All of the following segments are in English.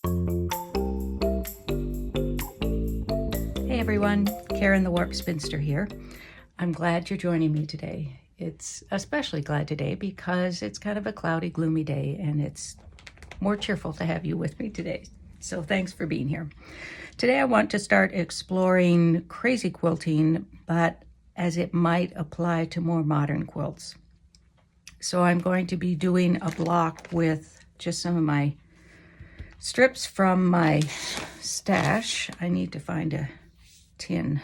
Hey everyone, Karen the Warp Spinster here. I'm glad you're joining me today. It's especially glad today because it's kind of a cloudy, gloomy day and it's more cheerful to have you with me today. So thanks for being here. Today I want to start exploring crazy quilting, but as it might apply to more modern quilts. So I'm going to be doing a block with just some of my strips from my stash. I need to find a tin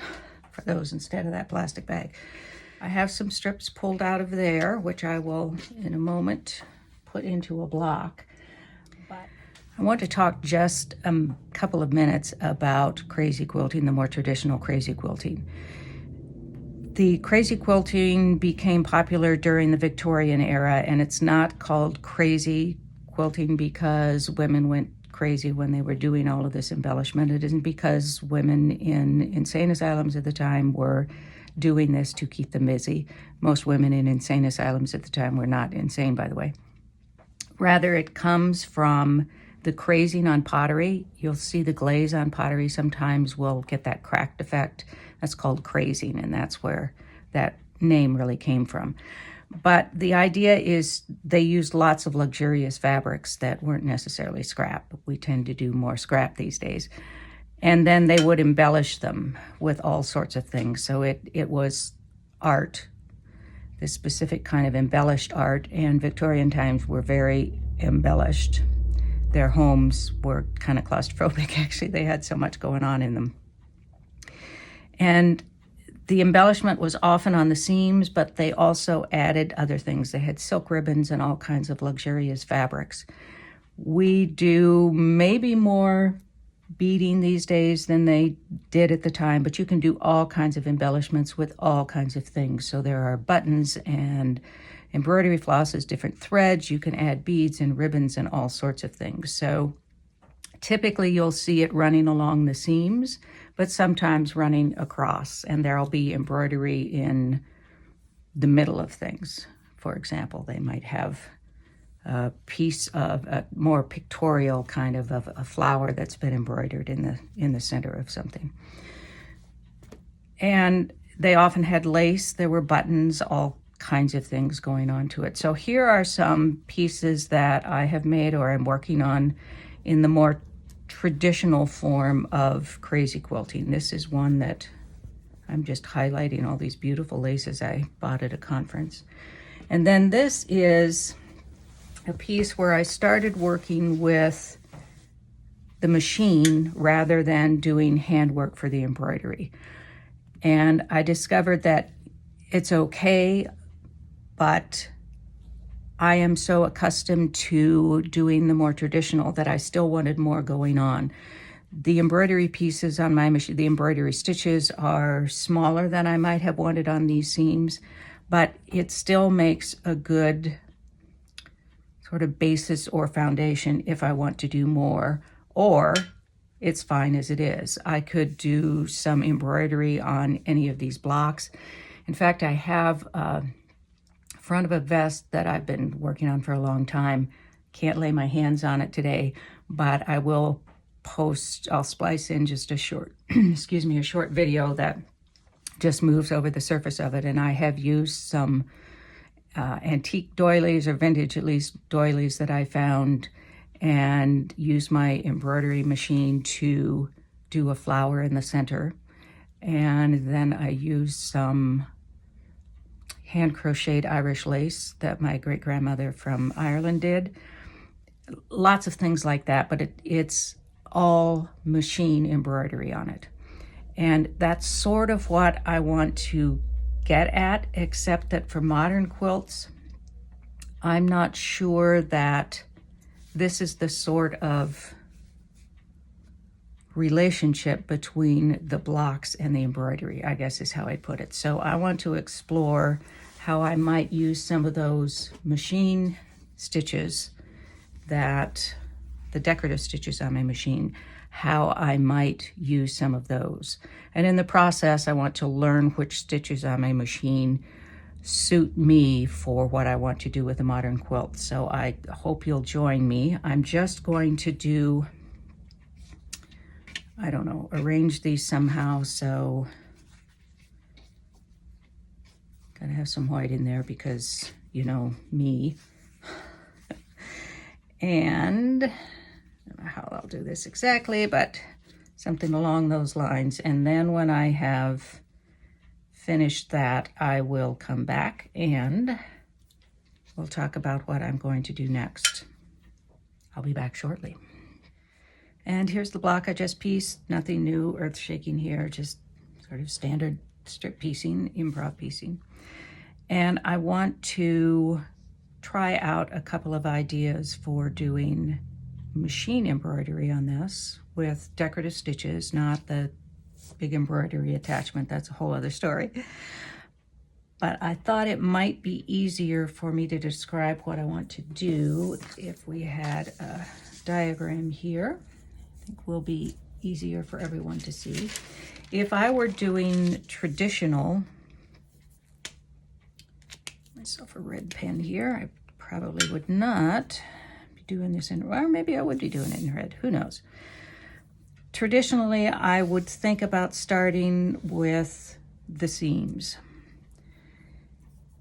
for those instead of that plastic bag. I have some strips pulled out of there, which I will in a moment put into a block. But I want to talk just a couple of minutes about crazy quilting, the more traditional crazy quilting. The crazy quilting became popular during the Victorian era, and it's not called crazy quilting because women went crazy when they were doing all of this embellishment. It isn't because women in insane asylums at the time were doing this to keep them busy. Most women in insane asylums at the time were not insane, by the way. Rather, it comes from the crazing on pottery. You'll see the glaze on pottery sometimes will get that cracked effect. That's called crazing, and that's where that name really came from. But the idea is they used lots of luxurious fabrics that weren't necessarily scrap. We tend to do more scrap these days. And then they would embellish them with all sorts of things. So it was art, this specific kind of embellished art, and Victorian times were very embellished. Their homes were kind of claustrophobic, actually. They had so much going on in them. And the embellishment was often on the seams, but they also added other things. They had silk ribbons and all kinds of luxurious fabrics. We do maybe more beading these days than they did at the time, but you can do all kinds of embellishments with all kinds of things. So there are buttons and embroidery flosses, different threads. You can add beads and ribbons and all sorts of things. So typically you'll see it running along the seams, but sometimes running across, and there'll be embroidery in the middle of things. For example, they might have a piece of a more pictorial kind of a flower that's been embroidered in the center of something. And they often had lace, there were buttons, all kinds of things going on to it. So here are some pieces that I have made or I'm working on in the more traditional form of crazy quilting. This is one that I'm just highlighting all these beautiful laces I bought at a conference. And then this is a piece where I started working with the machine rather than doing handwork for the embroidery. And I discovered that it's okay, but I am so accustomed to doing the more traditional that I still wanted more going on. The embroidery pieces on my machine, the embroidery stitches are smaller than I might have wanted on these seams, but it still makes a good sort of basis or foundation if I want to do more, or it's fine as it is. I could do some embroidery on any of these blocks. In fact, I have front of a vest that I've been working on for a long time. Can't lay my hands on it today, but I will post, I'll splice in just a short, a short video that just moves over the surface of it. And I have used some antique doilies, or vintage at least doilies that I found, and used my embroidery machine to do a flower in the center. And then I used some hand crocheted Irish lace that my great grandmother from Ireland did. Lots of things like that, but it's all machine embroidery on it. And that's sort of what I want to get at, except that for modern quilts, I'm not sure that this is the sort of relationship between the blocks and the embroidery, I guess is how I put it. So I want to explore how I might use some of those machine stitches, that the decorative stitches on my machine, how I might use some of those. And in the process, I want to learn which stitches on my machine suit me for what I want to do with a modern quilt. So I hope you'll join me. I'm just going to do I don't know, arrange these somehow. So gotta have some white in there because, you know, me. And I don't know how I'll do this exactly, but something along those lines. And then when I have finished that, I will come back and we'll talk about what I'm going to do next. I'll be back shortly. And here's the block I just pieced. Nothing new, earth-shaking here, just sort of standard strip piecing, improv piecing. And I want to try out a couple of ideas for doing machine embroidery on this with decorative stitches, not the big embroidery attachment. That's a whole other story. But I thought it might be easier for me to describe what I want to do if we had a diagram here. I think will be easier for everyone to see. If I were doing traditional, myself a red pen here, I probably would not be doing this in, or maybe I would be doing it in red, who knows. Traditionally, I would think about starting with the seams.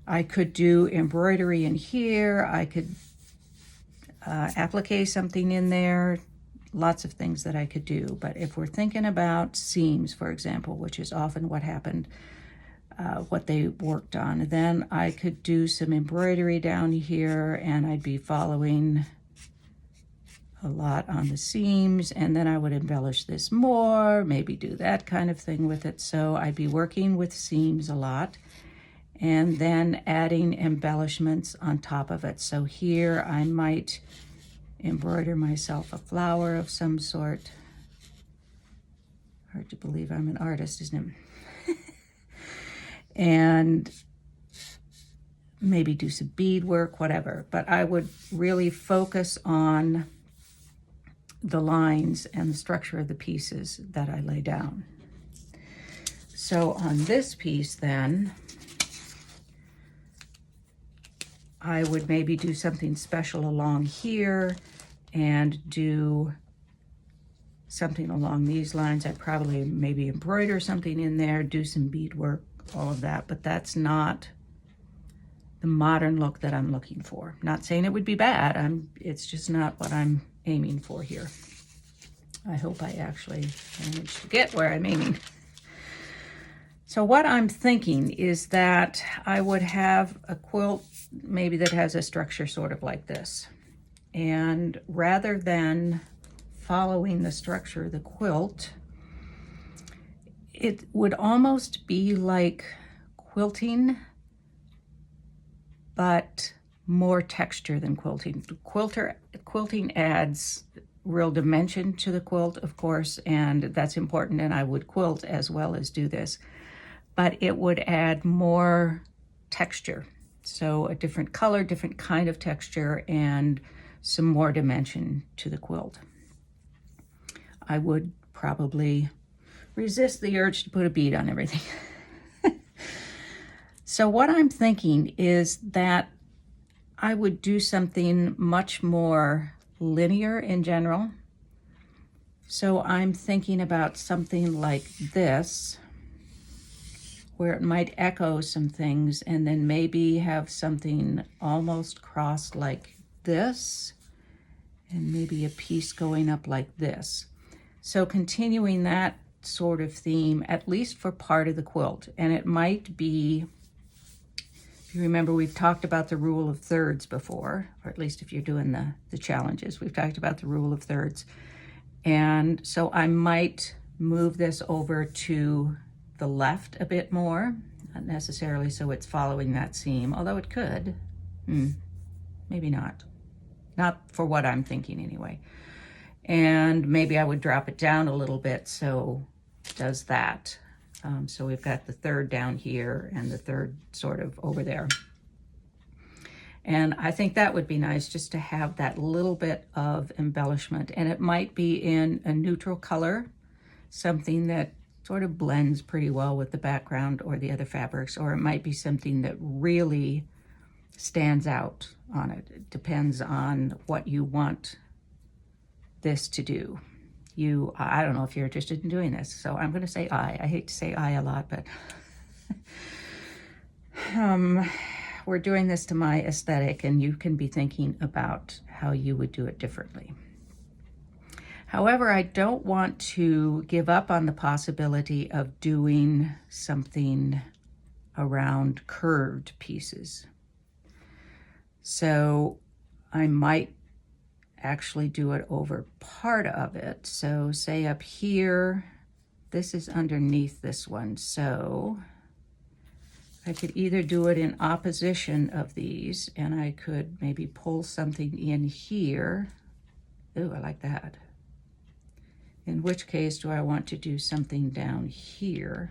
I could do embroidery in here, I could applique something in there, lots of things that I could do. But if we're thinking about seams, for example, which is often what happened, what they worked on, then I could do some embroidery down here and I'd be following a lot on the seams, and then I would embellish this more, maybe do that kind of thing with it. So I'd be working with seams a lot and then adding embellishments on top of it. So here I might embroider myself a flower of some sort. Hard to believe I'm an artist, isn't it? And maybe do some beadwork, whatever. But I would really focus on the lines and the structure of the pieces that I lay down. So on this piece then, I would maybe do something special along here and do something along these lines. I'd probably maybe embroider something in there, do some beadwork, all of that, but that's not the modern look that I'm looking for. Not saying it would be bad, it's just not what I'm aiming for here. I hope I actually manage to get where I'm aiming. So what I'm thinking is that I would have a quilt maybe that has a structure sort of like this. And rather than following the structure of the quilt, it would almost be like quilting, but more texture than quilting. Quilting adds real dimension to the quilt, of course, and that's important, and I would quilt as well as do this. But it would add more texture. So a different color, different kind of texture, and some more dimension to the quilt. I would probably resist the urge to put a bead on everything. So what I'm thinking is that I would do something much more linear in general. So I'm thinking about something like this, where it might echo some things and then maybe have something almost crossed like this and maybe a piece going up like this. So continuing that sort of theme, at least for part of the quilt. And it might be, if you remember, we've talked about the rule of thirds before, or at least if you're doing the challenges, we've talked about the rule of thirds. And so I might move this over to the left a bit more, not necessarily so it's following that seam, although it could, maybe not for what I'm thinking anyway. And maybe I would drop it down a little bit so it does that. So we've got the third down here and the third sort of over there. And I think that would be nice just to have that little bit of embellishment, and it might be in a neutral color, something that sort of blends pretty well with the background or the other fabrics, or it might be something that really stands out on it. It depends on what you want this to do. I don't know if you're interested in doing this, so I'm going to say I hate to say I a lot, but we're doing this to my aesthetic, and you can be thinking about how you would do it differently. However, I don't want to give up on the possibility of doing something around curved pieces. So I might actually do it over part of it. So say up here, this is underneath this one. So I could either do it in opposition of these, and I could maybe pull something in here. Ooh, I like that. In which case, do I want to do something down here?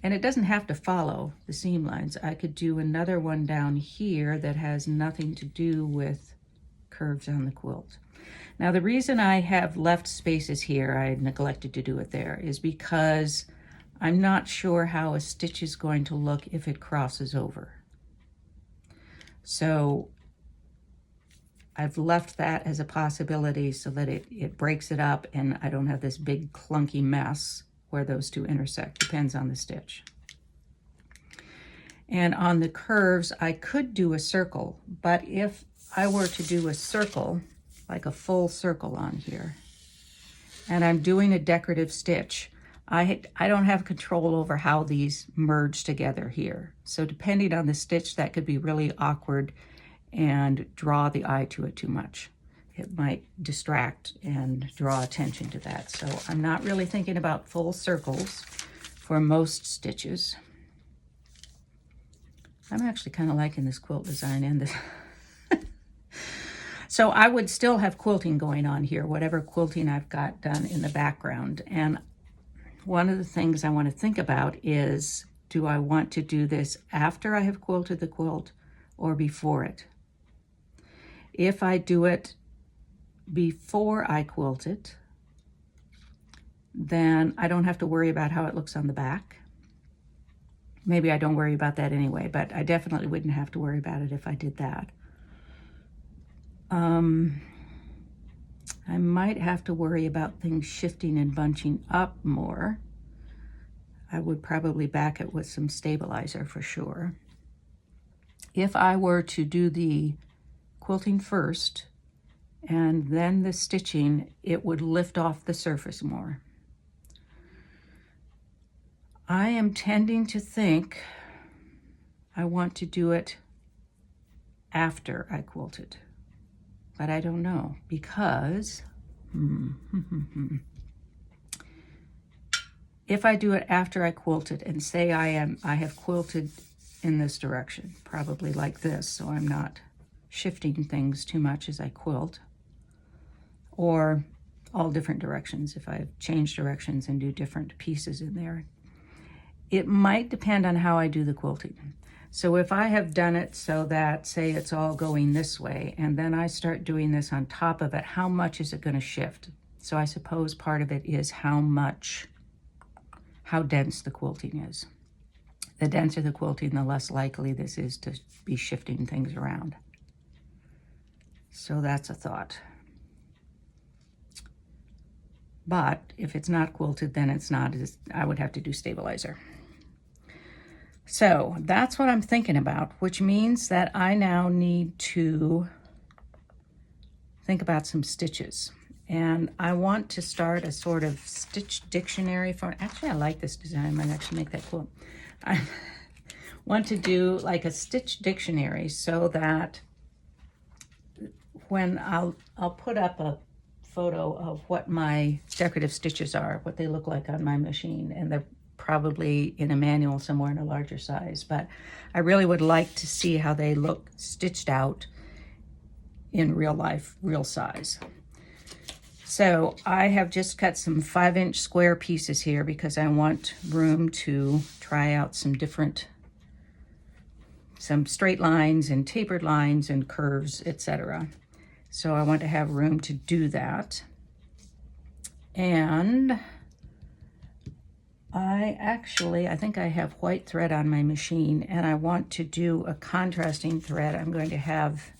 And it doesn't have to follow the seam lines. I could do another one down here that has nothing to do with curves on the quilt. Now, the reason I have left spaces here, I neglected to do it there, is because I'm not sure how a stitch is going to look if it crosses over. So I've left that as a possibility so that it breaks it up and I don't have this big clunky mess where those two intersect. Depends on the stitch. And on the curves, I could do a circle, but if I were to do a circle, like a full circle on here, and I'm doing a decorative stitch, I don't have control over how these merge together here. So depending on the stitch, that could be really awkward and draw the eye to it too much. It might distract and draw attention to that. So I'm not really thinking about full circles for most stitches. I'm actually kind of liking this quilt design and this. So I would still have quilting going on here, whatever quilting I've got done in the background. And one of the things I want to think about is, do I want to do this after I have quilted the quilt or before it? If I do it before I quilt it, then I don't have to worry about how it looks on the back. Maybe I don't worry about that anyway, but I definitely wouldn't have to worry about it if I did that. I might have to worry about things shifting and bunching up more. I would probably back it with some stabilizer for sure. If I were to do the quilting first and then the stitching, it would lift off the surface more. I am tending to think I want to do it after I quilt it, but I don't know, because if I do it after I quilt it, and say I have quilted in this direction, probably like this, so I'm not shifting things too much as I quilt, or all different directions if I change directions and do different pieces in there. It might depend on how I do the quilting. So if I have done it so that, say it's all going this way, and then I start doing this on top of it, how much is it going to shift? So I suppose part of it is how dense the quilting is. The denser the quilting, the less likely this is to be shifting things around. So that's a thought. But if it's not quilted, then it's not, I would have to do stabilizer. So that's what I'm thinking about, which means that I now need to think about some stitches. And I want to start a sort of stitch dictionary for, actually I like this design, I might actually make that quilt. I want to do like a stitch dictionary so that when I'll put up a photo of what my decorative stitches are, what they look like on my machine, and they're probably in a manual somewhere in a larger size, but I really would like to see how they look stitched out in real life, real size. So I have just cut some 5-inch square pieces here because I want room to try out some straight lines and tapered lines and curves, etc. So I want to have room to do that. And I think I have white thread on my machine, and I want to do a contrasting thread. I'm going to have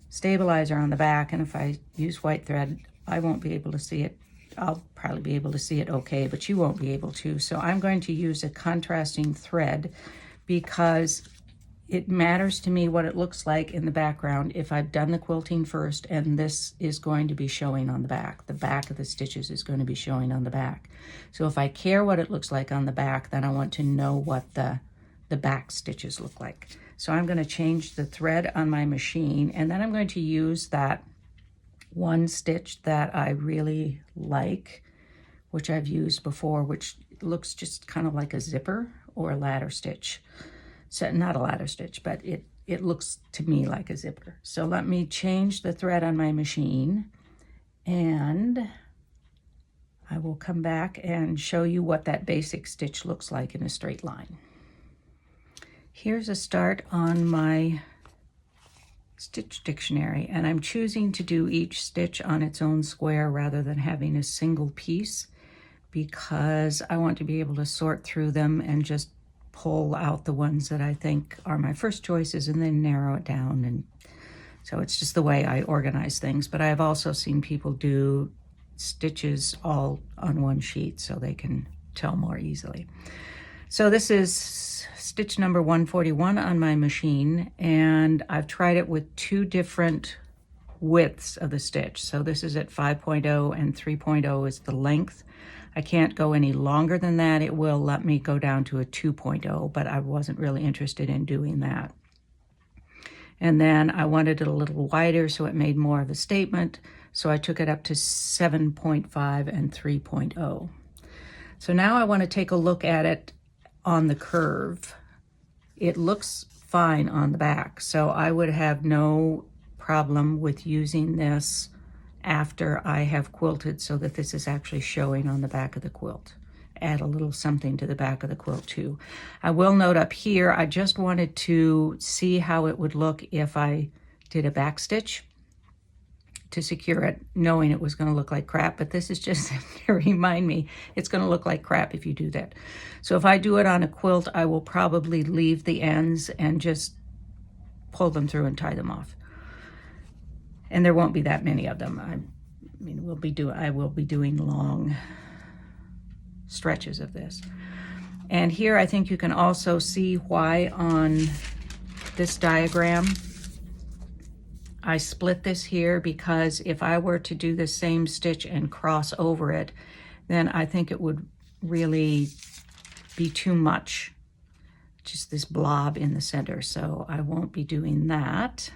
stabilizer on the back, and if I use white thread, I won't be able to see it. I'll probably be able to see it okay, but you won't be able to. So I'm going to use a contrasting thread because it matters to me what it looks like in the background if I've done the quilting first, and this is going to be showing on the back. The back of the stitches is going to be showing on the back. So if I care what it looks like on the back, then I want to know what the back stitches look like. So I'm going to change the thread on my machine, and then I'm going to use that one stitch that I really like, which I've used before, which looks just kind of like a zipper or a ladder stitch. So not a ladder stitch, but it looks to me like a zipper. So let me change the thread on my machine, and I will come back and show you what that basic stitch looks like in a straight line. Here's a start on my stitch dictionary, and I'm choosing to do each stitch on its own square rather than having a single piece because I want to be able to sort through them and just pull out the ones that I think are my first choices and then narrow it down. And so it's just the way I organize things. But I've also seen people do stitches all on one sheet so they can tell more easily. So this is stitch number 141 on my machine, and I've tried it with two different widths of the stitch. So this is at 5.0 and 3.0 is the length. I can't go any longer than that. It will let me go down to a 2.0, but I wasn't really interested in doing that. And then I wanted it a little wider so it made more of a statement. So I took it up to 7.5 and 3.0. So now I want to take a look at it on the curve. It looks fine on the back, so I would have no problem with using this after I have quilted so that this is actually showing on the back of the quilt. Add a little something to the back of the quilt too. I will note up here, I just wanted to see how it would look if I did a back stitch to secure it, knowing it was going to look like crap, but this is just to remind me it's going to look like crap if you do that. So if I do it on a quilt, I will probably leave the ends and just pull them through and tie them off. And there won't be that many of them. I mean, I will be doing long stretches of this. And here I think you can also see why on this diagram I split this here, because if I were to do the same stitch and cross over it, then I think it would really be too much, just this blob in the center. So I won't be doing that.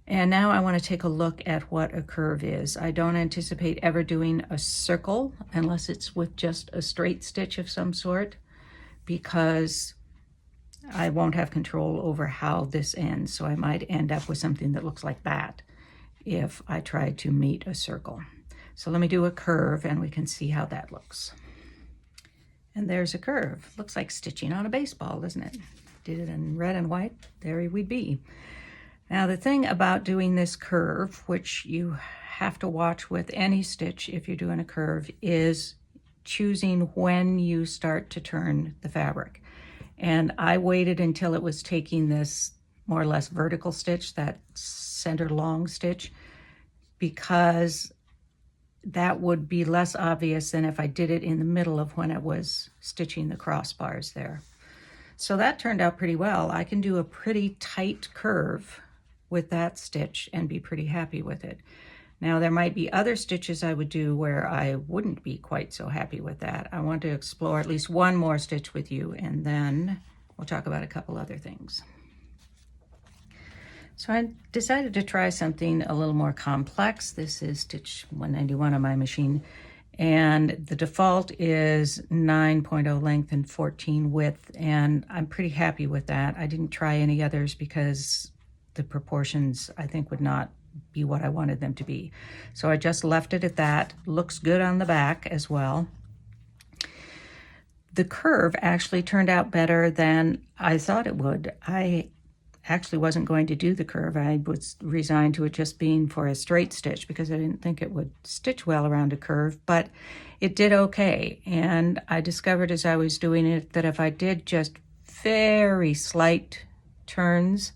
And now I want to take a look at what a curve is. I don't anticipate ever doing a circle unless it's with just a straight stitch of some sort, because I won't have control over how this ends. So I might end up with something that looks like that if I try to meet a circle. So let me do a curve and we can see how that looks. And there's a curve. Looks like stitching on a baseball, doesn't it? Did it in red and white, there we'd be. Now the thing about doing this curve, which you have to watch with any stitch if you're doing a curve, is choosing when you start to turn the fabric. And I waited until it was taking this more or less vertical stitch, that center long stitch, because that would be less obvious than if I did it in the middle of when it was stitching the crossbars there. So that turned out pretty well. I can do a pretty tight curve with that stitch and be pretty happy with it. Now there might be other stitches I would do where I wouldn't be quite so happy with that. I want to explore at least one more stitch with you, and then we'll talk about a couple other things. So I decided to try something a little more complex. This is stitch 191 on my machine, and the default is 9.0 length and 14 width, and I'm pretty happy with that. I didn't try any others because the proportions I think would not be what I wanted them to be. So I just left it at that. Looks good on the back as well. The curve actually turned out better than I thought it would. I actually wasn't going to do the curve. I was resigned to it just being for a straight stitch because I didn't think it would stitch well around a curve, but it did okay. And I discovered as I was doing it that if I did just very slight turns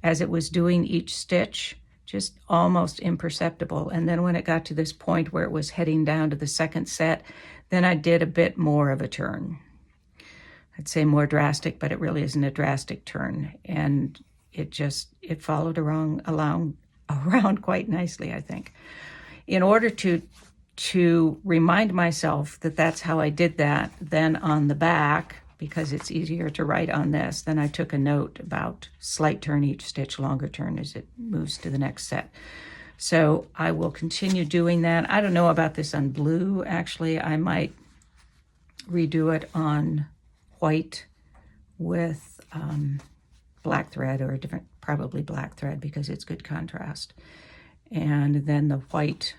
as it was doing each stitch, just almost imperceptible. And then when it got to this point where it was heading down to the second set, then I did a bit more of a turn. I'd say more drastic, but it really isn't a drastic turn. And it followed around quite nicely, I think. In order to remind myself that that's how I did that, then on the back, because it's easier to write on this, then I took a note about slight turn each stitch, longer turn as it moves to the next set. So I will continue doing that. I don't know about this on blue, actually. I might redo it on white with black thread, or a different, probably black thread, because it's good contrast. And then the white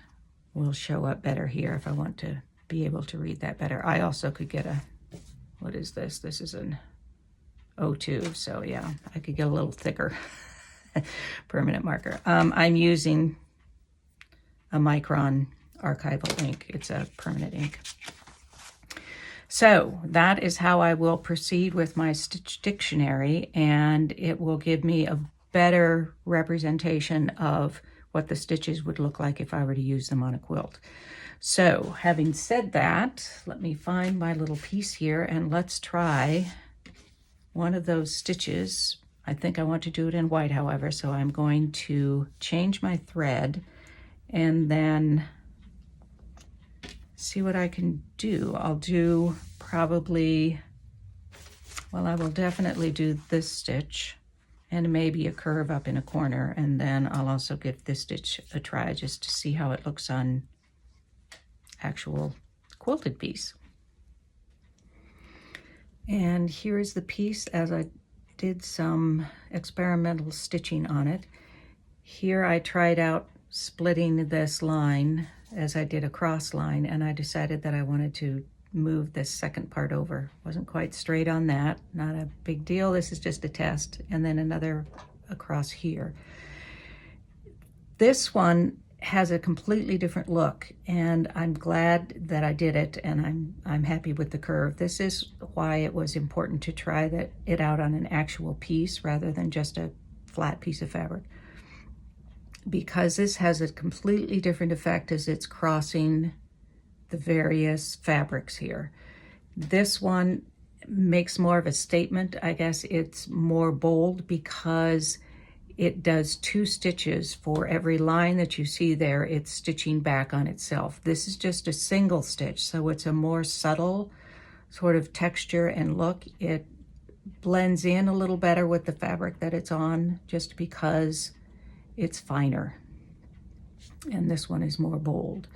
will show up better here if I want to be able to read that better. I also could get what is this? This is an 02, so yeah, I could get a little thicker permanent marker. I'm using a Micron archival ink. It's a permanent ink. So that is how I will proceed with my stitch dictionary, and it will give me a better representation of what the stitches would look like if I were to use them on a quilt. So having said that, let me find my little piece here and let's try one of those stitches. I think I want to do it in white, however, so I'm going to change my thread and then see what I can do. I'll do probably, well, I will definitely do this stitch and maybe a curve up in a corner, and then I'll also give this stitch a try just to see how it looks on actual quilted piece. And here is the piece as I did some experimental stitching on it. Here I tried out splitting this line as I did a cross line, and I decided that I wanted to move this second part over. Wasn't quite straight on that, not a big deal. This is just a test. And then another across here. This one has a completely different look, and I'm glad that I did it, and I'm happy with the curve. This is why it was important to try it out on an actual piece rather than just a flat piece of fabric, because this has a completely different effect as it's crossing the various fabrics here. This one makes more of a statement. I guess it's more bold because it does 2 stitches for every line that you see there. It's stitching back on itself. This is just a single stitch, so it's a more subtle sort of texture and look. It blends in a little better with the fabric that it's on just because it's finer. And this one is more bold.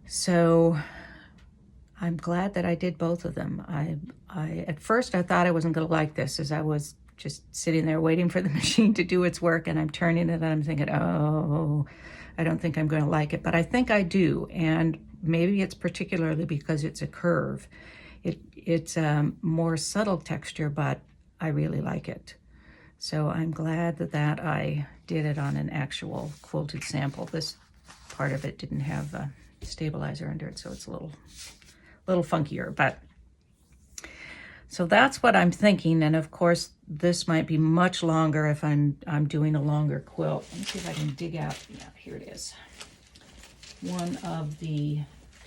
So I'm glad that I did both of them. At first I thought I wasn't going to like this, as I was just sitting there waiting for the machine to do its work, and I'm turning it and I'm thinking, oh, I don't think I'm going to like it, but I think I do. And maybe it's particularly because it's a curve. It's a more subtle texture, but I really like it. So I'm glad that I did it on an actual quilted sample. This part of it didn't have a stabilizer under it, so it's a little funkier, but so that's what I'm thinking. And of course, this might be much longer if I'm doing a longer quilt. Let me see if I can dig out. Yeah, here it is. One of the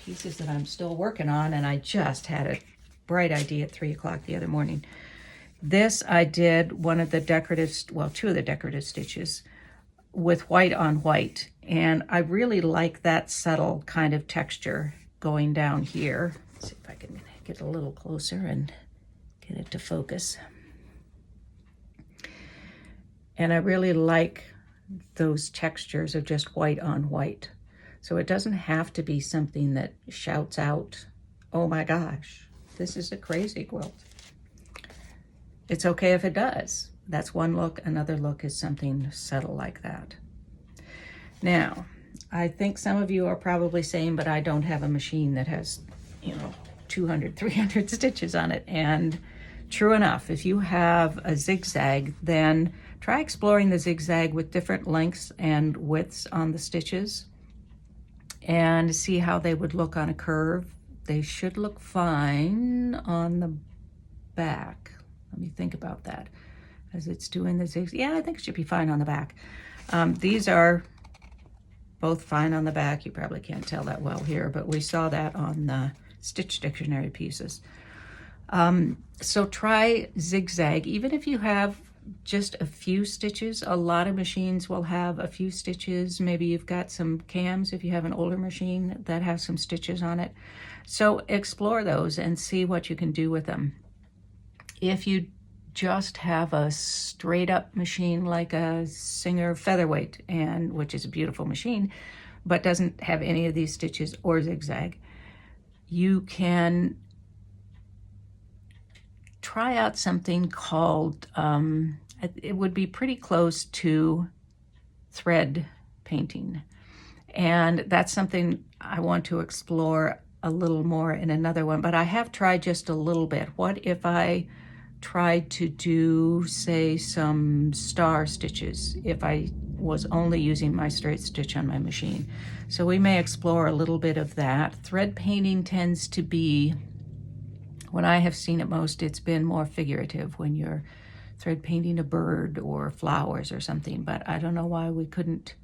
pieces that I'm still working on, and I just had a bright idea at 3 o'clock the other morning. This I did one of the decorative, well, 2 of the decorative stitches with white on white, and I really like that subtle kind of texture going down here. Let's see if I can get a little closer and get it to focus. And I really like those textures of just white on white. So it doesn't have to be something that shouts out, oh my gosh, this is a crazy quilt. It's okay if it does. That's one look. Another look is something subtle like that. Now, I think some of you are probably saying, but I don't have a machine that has, 200, 300 stitches on it. And true enough, if you have a zigzag, then try exploring the zigzag with different lengths and widths on the stitches and see how they would look on a curve. They should look fine on the back. Let me think about that. as it's doing the zigzag. Yeah, I think it should be fine on the back. These are both fine on the back. You probably can't tell that well here, but we saw that on the Stitch Dictionary pieces. So try zigzag, even if you have just a few stitches. A lot of machines will have a few stitches. Maybe you've got some cams if you have an older machine that has some stitches on it. So explore those and see what you can do with them. If you just have a straight up machine like a Singer Featherweight, and which is a beautiful machine, but doesn't have any of these stitches or zigzag, you can try out something called, it would be pretty close to thread painting. And that's something I want to explore a little more in another one, but I have tried just a little bit. What if I tried to do, say, some star stitches if I was only using my straight stitch on my machine? So we may explore a little bit of that. Thread painting tends to be, when I have seen it most, it's been more figurative when you're thread painting a bird or flowers or something, but I don't know why we couldn't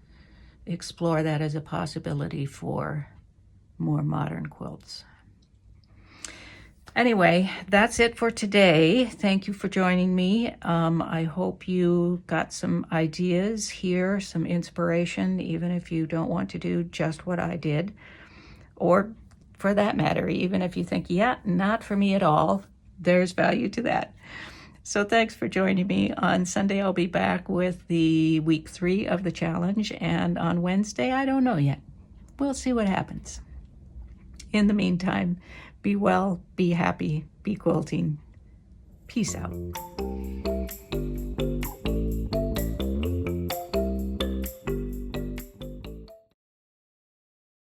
explore that as a possibility for more modern quilts. Anyway, that's it for today. Thank you for joining me. I hope you got some ideas here, some inspiration, even if you don't want to do just what I did. Or for that matter, even if you think, yeah, not for me at all, there's value to that. So thanks for joining me. On Sunday, I'll be back with the week 3 of the challenge. And on Wednesday, I don't know yet. We'll see what happens. In the meantime, be well, be happy, be quilting. Peace out.